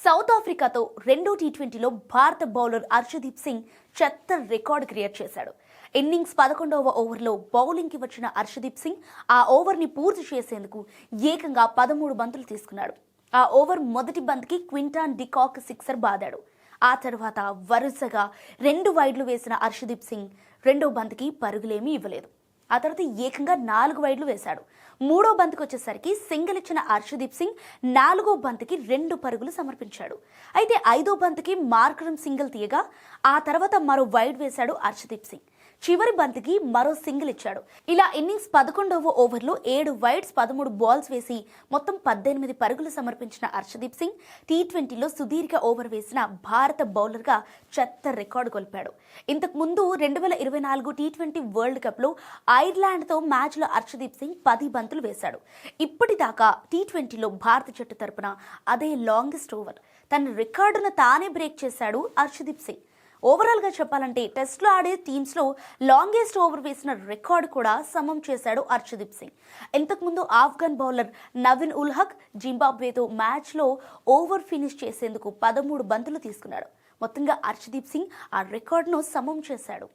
South ఆఫ్రికాతో రెండో టీ20లో భారత bowler Arshdeep Singh చెత్త రికార్డు క్రియేట్ చేశాడు. ఇన్నింగ్స్ 11వ ఓవర్లో బౌలింగ్కి వచ్చిన అర్షదీప్ సింగ్ ఆ ఓవర్ని పూర్తి చేసేందుకు ఏకంగా 13 బంతులు తీసుకున్నాడు. ఆ ఓవర్ మొదటి బంతికి క్వింటాన్ డికాక్ సిక్సర్ బాదాడు. ఆ తర్వాత వరుసగా 2 వైడ్లు వేసిన అర్షదీప్ సింగ్ రెండో బంతికి పరుగులేమీ ఇవ్వలేదు. ఆ తర్వాత ఏకంగా 4 వైడ్లు వేశాడు. మూడో బంతికి వచ్చేసరికి సింగిల్ ఇచ్చిన అర్షదీప్ సింగ్ 4వ బంతికి 2 పరుగులు సమర్పించాడు. అయితే 5వ బంతికి మార్కరం సింగిల్ తీయగా ఆ తర్వాత మరో వైడ్ వేశాడు అర్షదీప్ సింగ్. చివరి బంతికి మరో సింగిల్ ఇచ్చాడు. ఇలా ఇన్నింగ్స్ 11వ ఓవర్లో 7 వైడ్స్ 13 బాల్స్ వేసి మొత్తం 18 పరుగులు సమర్పించిన అర్షదీప్ సింగ్ టీ20లో సుదీర్ఘ ఓవర్ వేసిన భారత బౌలర్గా చెత్త రికార్డు కొల్పాడు. ఇంతకు ముందు 2024 టీ20 వరల్డ్ కప్లో ఐర్లాండ్తో మ్యాచ్లో అర్షదీప్ సింగ్ 10 బంతులు వేశాడు. ఇప్పటిదాకా టీ20లో భారత జట్టు తరపున అదే లాంగెస్ట్ ఓవర్. తన రికార్డును తానే బ్రేక్ చేశాడు అర్షదీప్ సింగ్. ఓవరాల్గా చెప్పాలంటే టెస్ట్లో ఆడే టీమ్స్లో లాంగెస్ట్ ఓవర్ వేసిన రికార్డు కూడా సమం చేశాడు అర్షదీప్ సింగ్. ఇంతకుముందు ఆఫ్ఘన్ బౌలర్ నవీన్ ఉల్ హక్ జింబాబ్వేతో మ్యాచ్లో ఓవర్ ఫినిష్ చేసేందుకు 13 బంతులు తీసుకున్నాడు. మొత్తంగా అర్షదీప్ సింగ్ ఆ రికార్డును సమం చేశాడు.